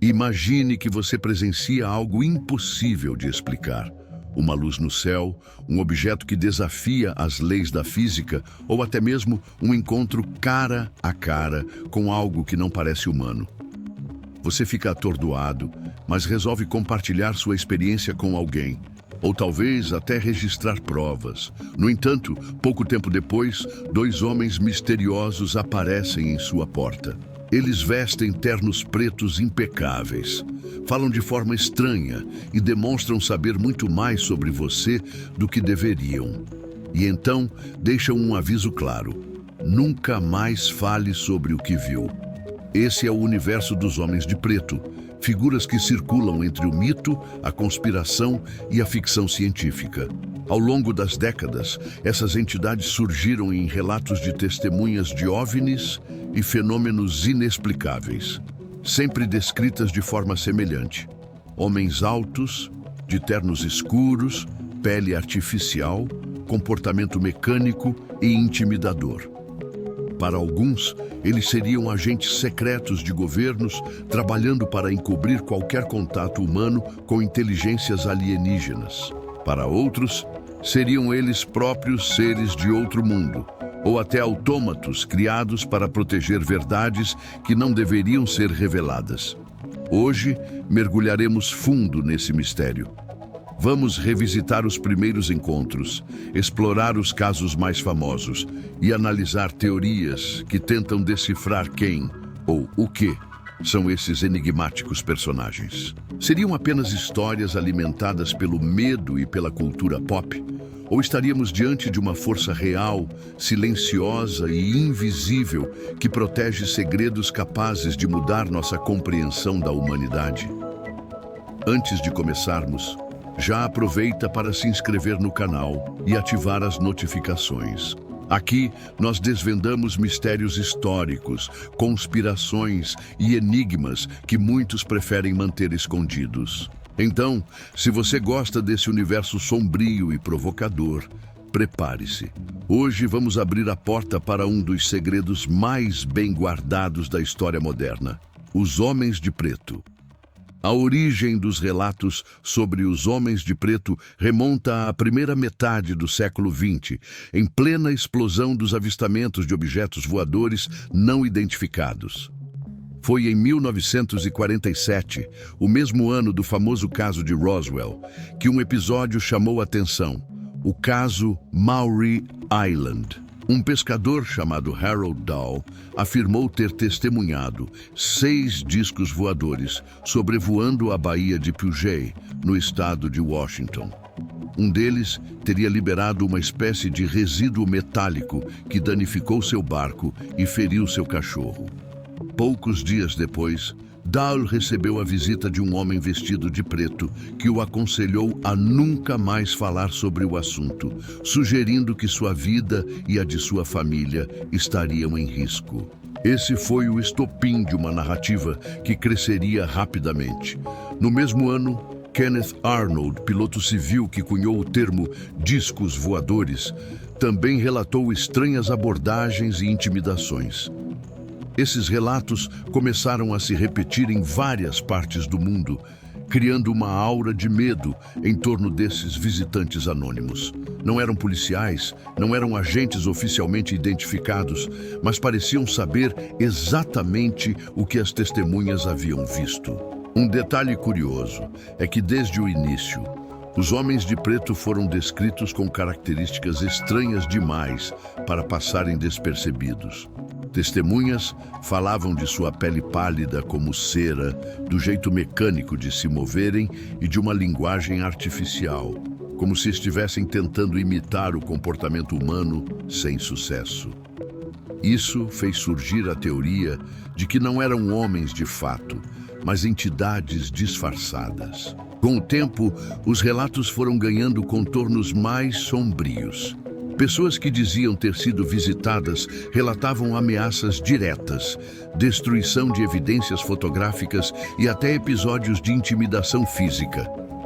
Imagine que você presencia algo impossível de explicar. Uma luz no céu, um objeto que desafia as leis da física ou até mesmo um encontro cara a cara com algo que não parece humano. Você fica atordoado, mas resolve compartilhar sua experiência com alguém, ou talvez até registrar provas. No entanto, pouco tempo depois, dois homens misteriosos aparecem em sua porta. Eles vestem ternos pretos impecáveis, falam de forma estranha e demonstram saber muito mais sobre você do que deveriam. E então deixam um aviso claro: nunca mais fale sobre o que viu. Esse é o universo dos Homens de Preto, figuras que circulam entre o mito, a conspiração e a ficção científica. Ao longo das décadas, essas entidades surgiram em relatos de testemunhas de OVNIs e fenômenos inexplicáveis, sempre descritas de forma semelhante. Homens altos, de ternos escuros, pele artificial, comportamento mecânico e intimidador. Para alguns, eles seriam agentes secretos de governos trabalhando para encobrir qualquer contato humano com inteligências alienígenas. Para outros, seriam eles próprios seres de outro mundo, ou até autômatos criados para proteger verdades que não deveriam ser reveladas. Hoje, mergulharemos fundo nesse mistério. Vamos revisitar os primeiros encontros, explorar os casos mais famosos e analisar teorias que tentam decifrar quem ou o que são esses enigmáticos personagens. Seriam apenas histórias alimentadas pelo medo e pela cultura pop? Ou estaríamos diante de uma força real, silenciosa e invisível que protege segredos capazes de mudar nossa compreensão da humanidade? Antes de começarmos, já aproveita para se inscrever no canal e ativar as notificações. Aqui, nós desvendamos mistérios históricos, conspirações e enigmas que muitos preferem manter escondidos. Então, se você gosta desse universo sombrio e provocador, prepare-se. Hoje vamos abrir a porta para um dos segredos mais bem guardados da história moderna: os Homens de Preto. A origem dos relatos sobre os Homens de Preto remonta à primeira metade do século XX, em plena explosão dos avistamentos de objetos voadores não identificados. Foi em 1947, o mesmo ano do famoso caso de Roswell, que um episódio chamou a atenção: o caso Maury Island. Um pescador chamado Harold Dahl afirmou ter testemunhado 6 discos voadores sobrevoando a Baía de Puget, no estado de Washington. Um deles teria liberado uma espécie de resíduo metálico que danificou seu barco e feriu seu cachorro. Poucos dias depois, Dahl recebeu a visita de um homem vestido de preto que o aconselhou a nunca mais falar sobre o assunto, sugerindo que sua vida e a de sua família estariam em risco. Esse foi o estopim de uma narrativa que cresceria rapidamente. No mesmo ano, Kenneth Arnold, piloto civil que cunhou o termo discos voadores, também relatou estranhas abordagens e intimidações. Esses relatos começaram a se repetir em várias partes do mundo, criando uma aura de medo em torno desses visitantes anônimos. Não eram policiais, não eram agentes oficialmente identificados, mas pareciam saber exatamente o que as testemunhas haviam visto. Um detalhe curioso é que, desde o início, os Homens de Preto foram descritos com características estranhas demais para passarem despercebidos. Testemunhas falavam de sua pele pálida como cera, do jeito mecânico de se moverem e de uma linguagem artificial, como se estivessem tentando imitar o comportamento humano sem sucesso. Isso fez surgir a teoria de que não eram homens de fato, mas entidades disfarçadas. Com o tempo, os relatos foram ganhando contornos mais sombrios. Pessoas que diziam ter sido visitadas relatavam ameaças diretas, destruição de evidências fotográficas e até episódios de intimidação física.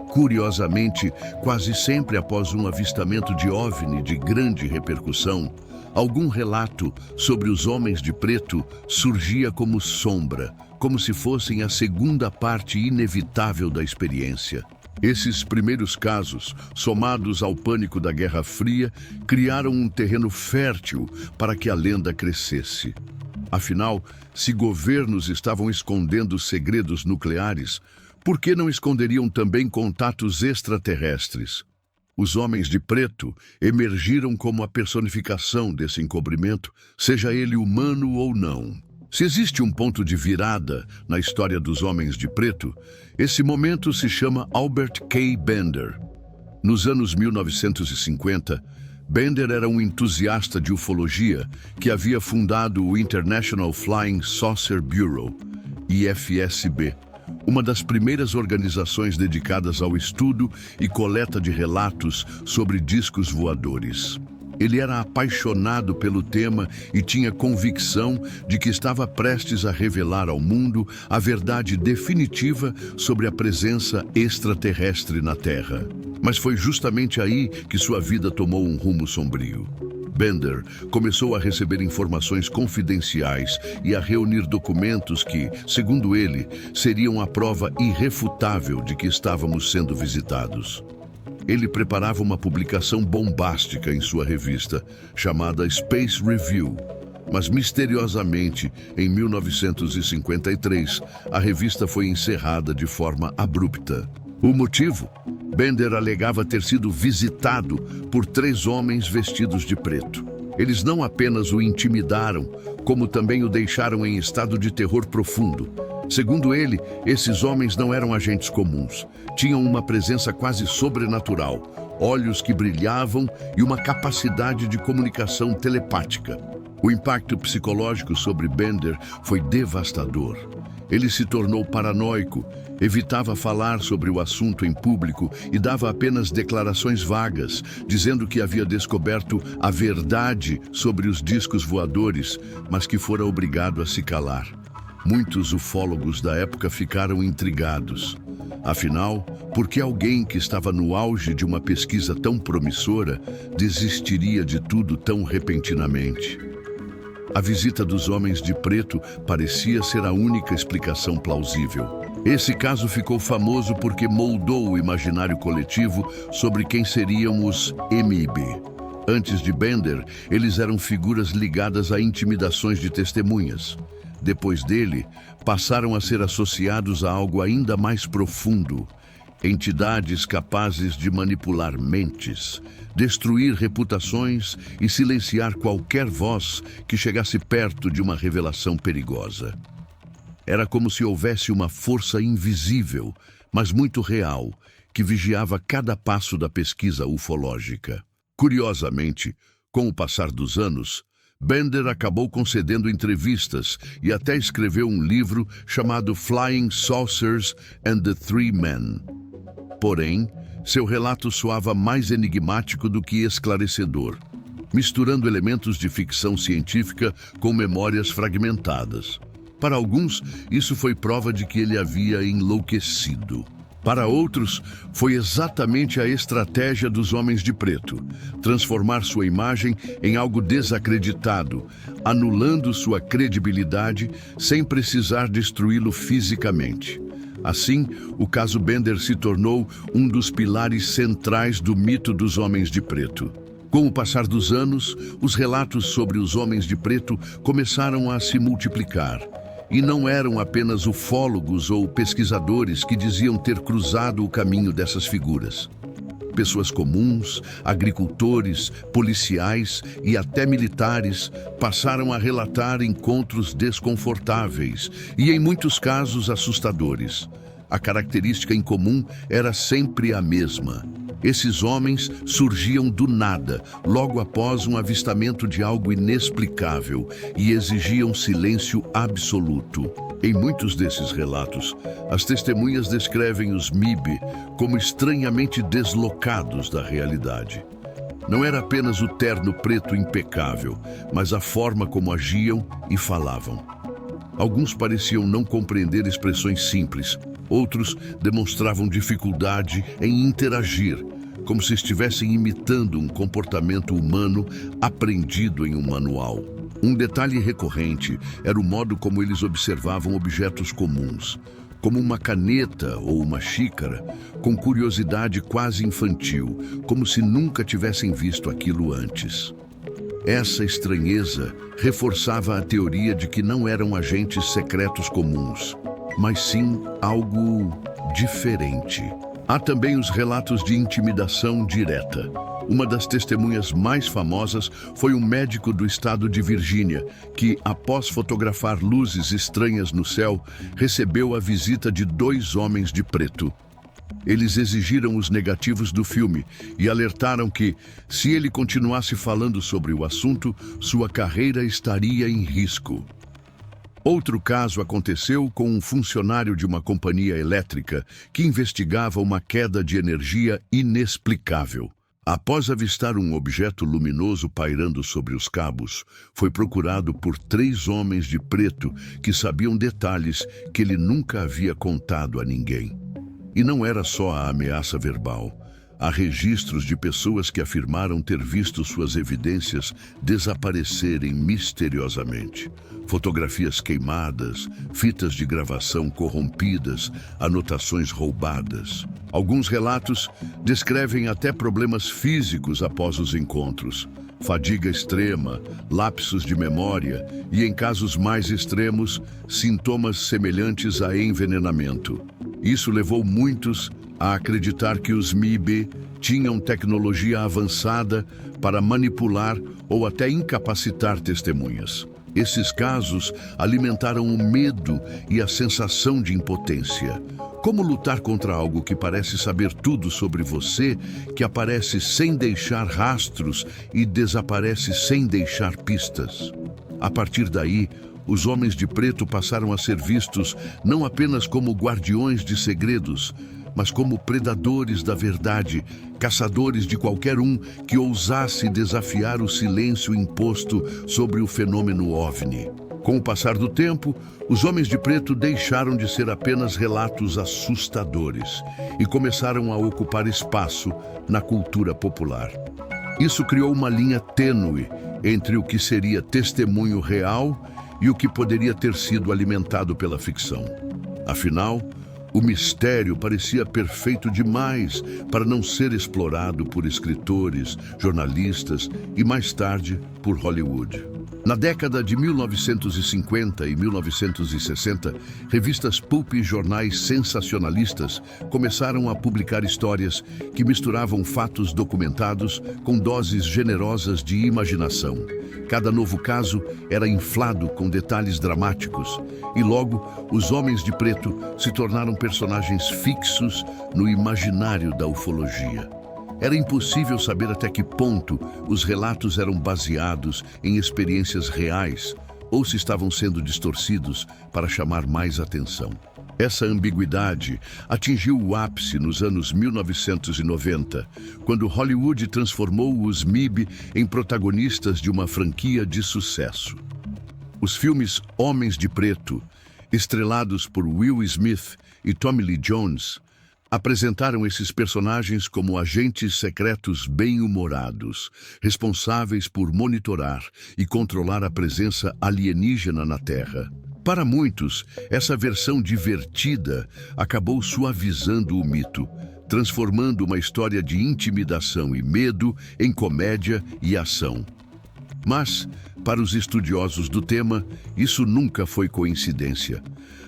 Curiosamente, quase sempre após um avistamento de OVNI de grande repercussão, Algum relato sobre os homens de preto surgia como sombra, como se fossem a segunda parte inevitável da experiência. Esses primeiros casos, somados ao pânico da Guerra Fria, criaram um terreno fértil para que a lenda crescesse. Afinal, se governos estavam escondendo segredos nucleares, por que não esconderiam também contatos extraterrestres? Os homens de preto emergiram como a personificação desse encobrimento, seja ele humano ou não. Se existe um ponto de virada na história dos homens de preto, esse momento se chama Albert K. Bender. Nos anos 1950, Bender era um entusiasta de ufologia que havia fundado o International Flying Saucer Bureau, IFSB, uma das primeiras organizações dedicadas ao estudo e coleta de relatos sobre discos voadores. Ele era apaixonado pelo tema e tinha convicção de que estava prestes a revelar ao mundo a verdade definitiva sobre a presença extraterrestre na Terra. Mas foi justamente aí que sua vida tomou um rumo sombrio. Bender começou a receber informações confidenciais e a reunir documentos que, segundo ele, seriam a prova irrefutável de que estávamos sendo visitados. Ele preparava uma publicação bombástica em sua revista, chamada Space Review. Mas, misteriosamente, em 1953, a revista foi encerrada de forma abrupta. O motivo? Bender alegava ter sido visitado por 3 homens vestidos de preto. Eles não apenas o intimidaram, como também o deixaram em estado de terror profundo. Segundo ele, esses homens não eram agentes comuns. Tinham uma presença quase sobrenatural, olhos que brilhavam e uma capacidade de comunicação telepática. O impacto psicológico sobre Bender foi devastador. Ele se tornou paranoico, evitava falar sobre o assunto em público e dava apenas declarações vagas, dizendo que havia descoberto a verdade sobre os discos voadores, mas que fora obrigado a se calar. Muitos ufólogos da época ficaram intrigados. Afinal, por que alguém que estava no auge de uma pesquisa tão promissora desistiria de tudo tão repentinamente? A visita dos homens de preto parecia ser a única explicação plausível. Esse caso ficou famoso porque moldou o imaginário coletivo sobre quem seriam os MIB. Antes de Bender, eles eram figuras ligadas a intimidações de testemunhas. Depois dele, passaram a ser associados a algo ainda mais profundo. Entidades capazes de manipular mentes, destruir reputações e silenciar qualquer voz que chegasse perto de uma revelação perigosa. Era como se houvesse uma força invisível, mas muito real, que vigiava cada passo da pesquisa ufológica. Curiosamente, com o passar dos anos, Bender acabou concedendo entrevistas e até escreveu um livro chamado Flying Saucers and the Three Men. Porém, seu relato soava mais enigmático do que esclarecedor, misturando elementos de ficção científica com memórias fragmentadas. Para alguns, isso foi prova de que ele havia enlouquecido. Para outros, foi exatamente a estratégia dos homens de preto, transformar sua imagem em algo desacreditado, anulando sua credibilidade sem precisar destruí-lo fisicamente. Assim, o caso Bender se tornou um dos pilares centrais do mito dos homens de preto. Com o passar dos anos, os relatos sobre os homens de preto começaram a se multiplicar. E não eram apenas ufólogos ou pesquisadores que diziam ter cruzado o caminho dessas figuras. Pessoas comuns, agricultores, policiais e até militares passaram a relatar encontros desconfortáveis e, em muitos casos, assustadores. A característica em comum era sempre a mesma. Esses homens surgiam do nada, logo após um avistamento de algo inexplicável, e exigiam silêncio absoluto. Em muitos desses relatos, as testemunhas descrevem os MIB como estranhamente deslocados da realidade. Não era apenas o terno preto impecável, mas a forma como agiam e falavam. Alguns pareciam não compreender expressões simples, outros demonstravam dificuldade em interagir, como se estivessem imitando um comportamento humano aprendido em um manual. Um detalhe recorrente era o modo como eles observavam objetos comuns, como uma caneta ou uma xícara, com curiosidade quase infantil, como se nunca tivessem visto aquilo antes. Essa estranheza reforçava a teoria de que não eram agentes secretos comuns, mas sim algo diferente. Há também os relatos de intimidação direta. Uma das testemunhas mais famosas foi um médico do estado de Virgínia, que, após fotografar luzes estranhas no céu, recebeu a visita de 2 homens de preto. Eles exigiram os negativos do filme e alertaram que, se ele continuasse falando sobre o assunto, sua carreira estaria em risco. Outro caso aconteceu com um funcionário de uma companhia elétrica que investigava uma queda de energia inexplicável. Após avistar um objeto luminoso pairando sobre os cabos, foi procurado por 3 homens de preto que sabiam detalhes que ele nunca havia contado a ninguém. E não era só a ameaça verbal. Há registros de pessoas que afirmaram ter visto suas evidências desaparecerem misteriosamente. Fotografias queimadas, fitas de gravação corrompidas, anotações roubadas. Alguns relatos descrevem até problemas físicos após os encontros. Fadiga extrema, lapsos de memória e, em casos mais extremos, sintomas semelhantes a envenenamento. Isso levou muitos a acreditar que os MIB tinham tecnologia avançada para manipular ou até incapacitar testemunhas. Esses casos alimentaram o medo e a sensação de impotência. Como lutar contra algo que parece saber tudo sobre você, que aparece sem deixar rastros e desaparece sem deixar pistas? A partir daí, os homens de preto passaram a ser vistos não apenas como guardiões de segredos, mas como predadores da verdade, caçadores de qualquer um que ousasse desafiar o silêncio imposto sobre o fenômeno OVNI. Com o passar do tempo, os homens de preto deixaram de ser apenas relatos assustadores e começaram a ocupar espaço na cultura popular. Isso criou uma linha tênue entre o que seria testemunho real e o que poderia ter sido alimentado pela ficção. Afinal, o mistério parecia perfeito demais para não ser explorado por escritores, jornalistas e, mais tarde, por Hollywood. Na década de 1950 e 1960, revistas pulp e jornais sensacionalistas começaram a publicar histórias que misturavam fatos documentados com doses generosas de imaginação. Cada novo caso era inflado com detalhes dramáticos e logo os homens de preto se tornaram personagens fixos no imaginário da ufologia. Era impossível saber até que ponto os relatos eram baseados em experiências reais ou se estavam sendo distorcidos para chamar mais atenção. Essa ambiguidade atingiu o ápice nos anos 1990, quando Hollywood transformou os MIB em protagonistas de uma franquia de sucesso. Os filmes Homens de Preto, estrelados por Will Smith e Tommy Lee Jones, apresentaram esses personagens como agentes secretos bem-humorados, responsáveis por monitorar e controlar a presença alienígena na Terra. Para muitos, essa versão divertida acabou suavizando o mito, transformando uma história de intimidação e medo em comédia e ação. Mas, para os estudiosos do tema, isso nunca foi coincidência.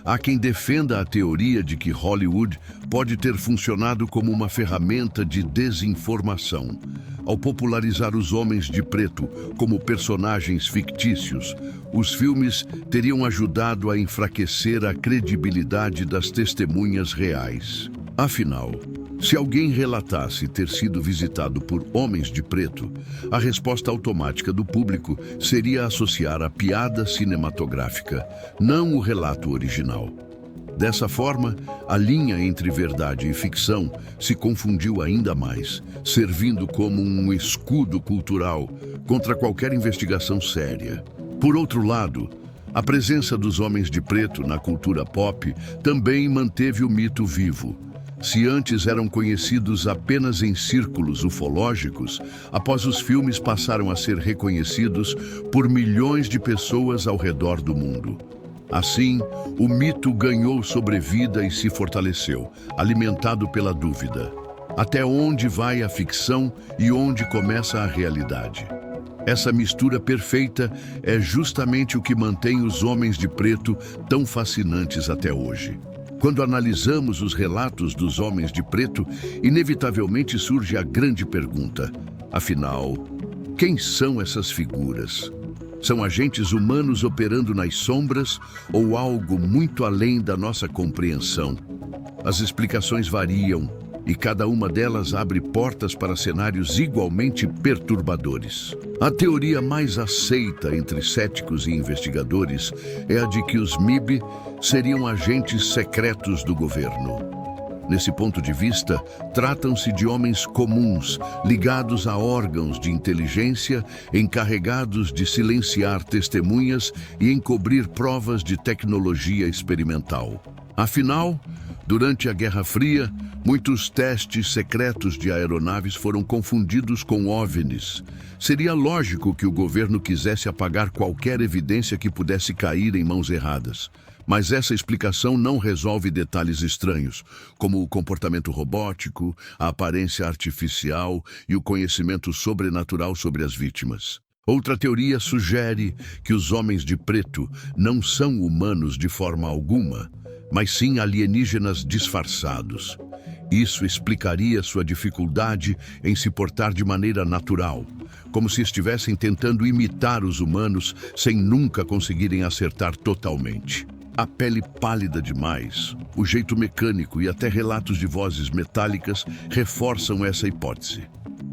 Há quem defenda a teoria de que Hollywood pode ter funcionado como uma ferramenta de desinformação. Ao popularizar os homens de preto como personagens fictícios, os filmes teriam ajudado a enfraquecer a credibilidade das testemunhas reais. Afinal, se alguém relatasse ter sido visitado por homens de preto, a resposta automática do público seria associar a piada cinematográfica, não o relato original. Dessa forma, a linha entre verdade e ficção se confundiu ainda mais, servindo como um escudo cultural contra qualquer investigação séria. Por outro lado, a presença dos homens de preto na cultura pop também manteve o mito vivo. Se antes eram conhecidos apenas em círculos ufológicos, após os filmes passaram a ser reconhecidos por milhões de pessoas ao redor do mundo. Assim, o mito ganhou sobrevida e se fortaleceu, alimentado pela dúvida. Até onde vai a ficção e onde começa a realidade? Essa mistura perfeita é justamente o que mantém os Homens de Preto tão fascinantes até hoje. Quando analisamos os relatos dos Homens de Preto, inevitavelmente surge a grande pergunta: afinal, quem são essas figuras? São agentes humanos operando nas sombras ou algo muito além da nossa compreensão? As explicações variam e cada uma delas abre portas para cenários igualmente perturbadores. A teoria mais aceita entre céticos e investigadores é a de que os MIB seriam agentes secretos do governo. Nesse ponto de vista, tratam-se de homens comuns, ligados a órgãos de inteligência, encarregados de silenciar testemunhas e encobrir provas de tecnologia experimental. Afinal, durante a Guerra Fria, muitos testes secretos de aeronaves foram confundidos com OVNIs. Seria lógico que o governo quisesse apagar qualquer evidência que pudesse cair em mãos erradas. Mas essa explicação não resolve detalhes estranhos, como o comportamento robótico, a aparência artificial e o conhecimento sobrenatural sobre as vítimas. Outra teoria sugere que os Homens de Preto não são humanos de forma alguma, mas sim alienígenas disfarçados. Isso explicaria sua dificuldade em se portar de maneira natural, como se estivessem tentando imitar os humanos sem nunca conseguirem acertar totalmente. A pele pálida demais, o jeito mecânico e até relatos de vozes metálicas reforçam essa hipótese.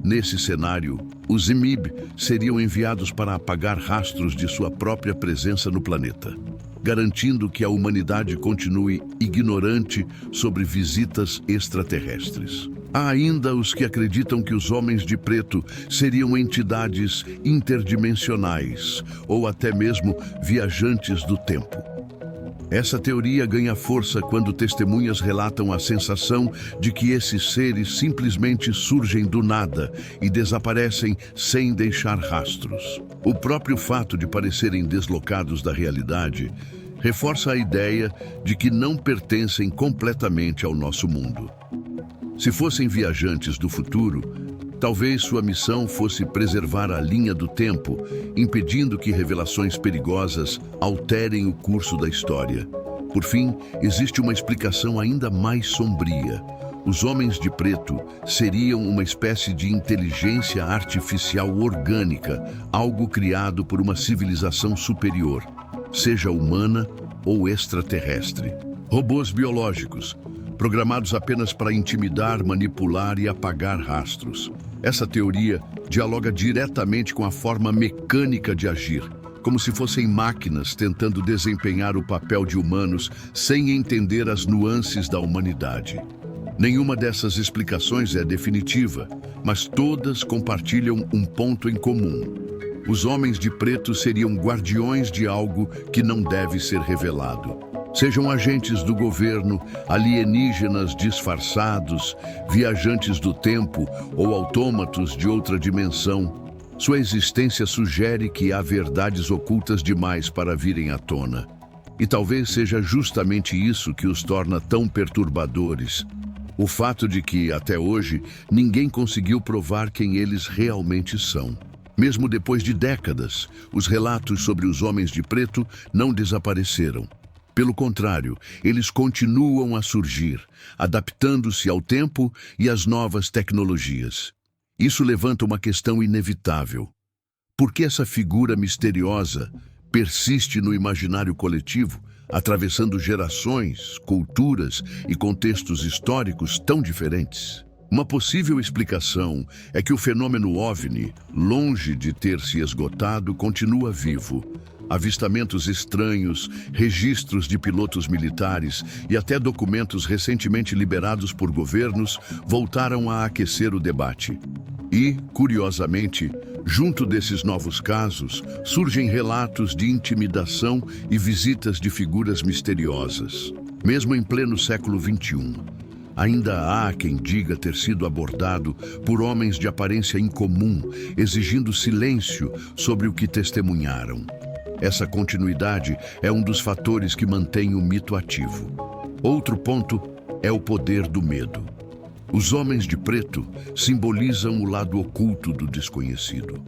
Nesse cenário, os MIB seriam enviados para apagar rastros de sua própria presença no planeta, garantindo que a humanidade continue ignorante sobre visitas extraterrestres. Há ainda os que acreditam que os Homens de Preto seriam entidades interdimensionais ou até mesmo viajantes do tempo. Essa teoria ganha força quando testemunhas relatam a sensação de que esses seres simplesmente surgem do nada e desaparecem sem deixar rastros. O próprio fato de parecerem deslocados da realidade reforça a ideia de que não pertencem completamente ao nosso mundo. Se fossem viajantes do futuro, talvez sua missão fosse preservar a linha do tempo, impedindo que revelações perigosas alterem o curso da história. Por fim, existe uma explicação ainda mais sombria. Os Homens de Preto seriam uma espécie de inteligência artificial orgânica, algo criado por uma civilização superior, seja humana ou extraterrestre. Robôs biológicos, programados apenas para intimidar, manipular e apagar rastros. Essa teoria dialoga diretamente com a forma mecânica de agir, como se fossem máquinas tentando desempenhar o papel de humanos sem entender as nuances da humanidade. Nenhuma dessas explicações é definitiva, mas todas compartilham um ponto em comum. Os Homens de Preto seriam guardiões de algo que não deve ser revelado. Sejam agentes do governo, alienígenas disfarçados, viajantes do tempo ou autômatos de outra dimensão, sua existência sugere que há verdades ocultas demais para virem à tona. E talvez seja justamente isso que os torna tão perturbadores. O fato de que, até hoje, ninguém conseguiu provar quem eles realmente são. Mesmo depois de décadas, os relatos sobre os Homens de Preto não desapareceram. Pelo contrário, eles continuam a surgir, adaptando-se ao tempo e às novas tecnologias. Isso levanta uma questão inevitável. Por que essa figura misteriosa persiste no imaginário coletivo, atravessando gerações, culturas e contextos históricos tão diferentes? Uma possível explicação é que o fenômeno OVNI, longe de ter se esgotado, continua vivo. Avistamentos estranhos, registros de pilotos militares e até documentos recentemente liberados por governos voltaram a aquecer o debate. E, curiosamente, junto desses novos casos, surgem relatos de intimidação e visitas de figuras misteriosas. Mesmo em pleno século XXI, Ainda há quem diga ter sido abordado por homens de aparência incomum, exigindo silêncio sobre o que testemunharam. Essa continuidade é um dos fatores que mantém o mito ativo. Outro ponto é o poder do medo. Os homens de preto simbolizam o lado oculto do desconhecido.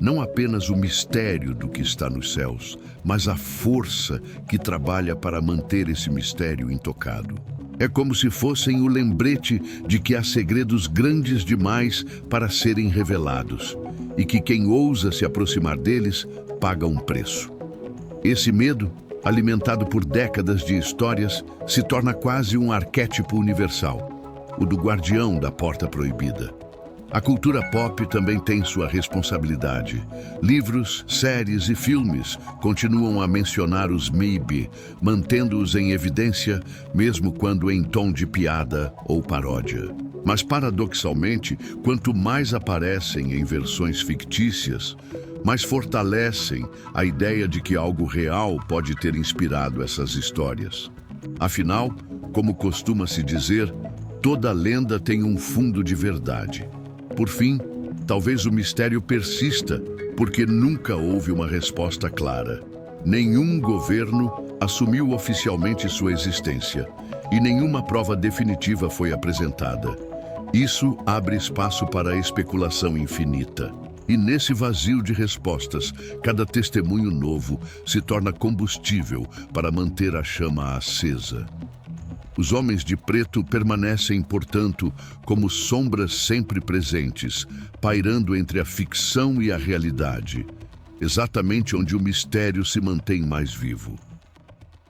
Não apenas o mistério do que está nos céus, mas a força que trabalha para manter esse mistério intocado. É como se fossem o lembrete de que há segredos grandes demais para serem revelados e que quem ousa se aproximar deles paga um preço. Esse medo, alimentado por décadas de histórias, se torna quase um arquétipo universal, o do guardião da porta proibida. A cultura pop também tem sua responsabilidade. Livros, séries e filmes continuam a mencionar os MIB, mantendo-os em evidência, mesmo quando em tom de piada ou paródia. Mas, paradoxalmente, quanto mais aparecem em versões fictícias, mais fortalecem a ideia de que algo real pode ter inspirado essas histórias. Afinal, como costuma-se dizer, toda lenda tem um fundo de verdade. Por fim, talvez o mistério persista, porque nunca houve uma resposta clara. Nenhum governo assumiu oficialmente sua existência e nenhuma prova definitiva foi apresentada. Isso abre espaço para a especulação infinita. E nesse vazio de respostas, cada testemunho novo se torna combustível para manter a chama acesa. Os homens de preto permanecem, portanto, como sombras sempre presentes, pairando entre a ficção e a realidade, exatamente onde o mistério se mantém mais vivo.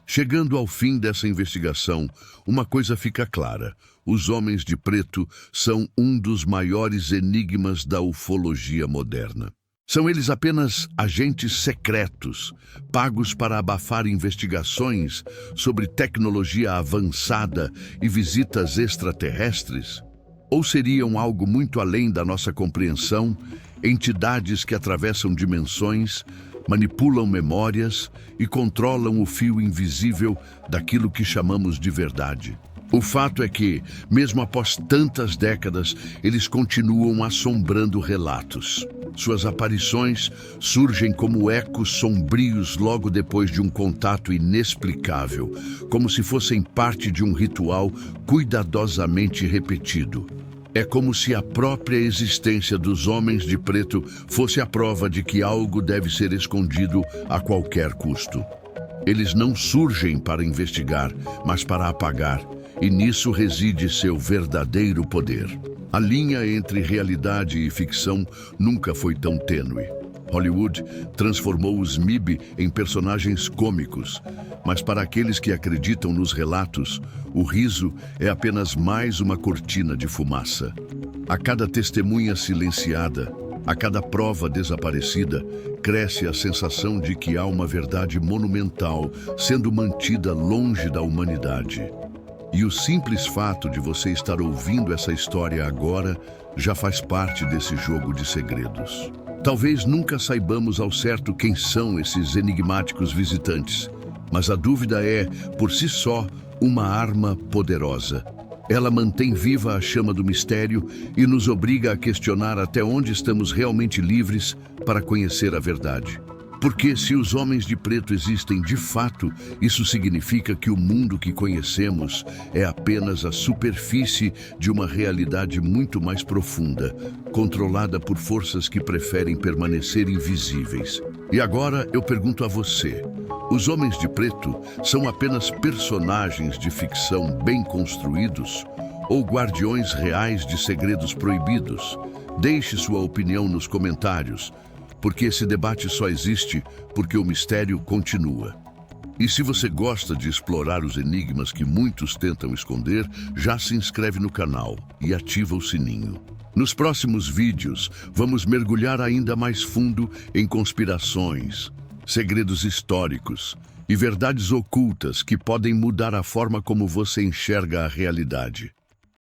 Chegando ao fim dessa investigação, uma coisa fica clara: os homens de preto são um dos maiores enigmas da ufologia moderna. São eles apenas agentes secretos, pagos para abafar investigações sobre tecnologia avançada e visitas extraterrestres? Ou seriam algo muito além da nossa compreensão, entidades que atravessam dimensões, manipulam memórias e controlam o fio invisível daquilo que chamamos de verdade? O fato é que, mesmo após tantas décadas, eles continuam assombrando relatos. Suas aparições surgem como ecos sombrios logo depois de um contato inexplicável, como se fossem parte de um ritual cuidadosamente repetido. É como se a própria existência dos homens de preto fosse a prova de que algo deve ser escondido a qualquer custo. Eles não surgem para investigar, mas para apagar, e nisso reside seu verdadeiro poder. A linha entre realidade e ficção nunca foi tão tênue. Hollywood transformou os MIB em personagens cômicos, mas para aqueles que acreditam nos relatos, o riso é apenas mais uma cortina de fumaça. A cada testemunha silenciada, a cada prova desaparecida, cresce a sensação de que há uma verdade monumental sendo mantida longe da humanidade. E o simples fato de você estar ouvindo essa história agora já faz parte desse jogo de segredos. Talvez nunca saibamos ao certo quem são esses enigmáticos visitantes, mas a dúvida é, por si só, uma arma poderosa. Ela mantém viva a chama do mistério e nos obriga a questionar até onde estamos realmente livres para conhecer a verdade. Porque se os homens de preto existem de fato, isso significa que o mundo que conhecemos é apenas a superfície de uma realidade muito mais profunda, controlada por forças que preferem permanecer invisíveis. E agora eu pergunto a você: os homens de preto são apenas personagens de ficção bem construídos ou guardiões reais de segredos proibidos? Deixe sua opinião nos comentários, porque esse debate só existe porque o mistério continua. E se você gosta de explorar os enigmas que muitos tentam esconder, já se inscreve no canal e ativa o sininho. Nos próximos vídeos, vamos mergulhar ainda mais fundo em conspirações, segredos históricos e verdades ocultas que podem mudar a forma como você enxerga a realidade.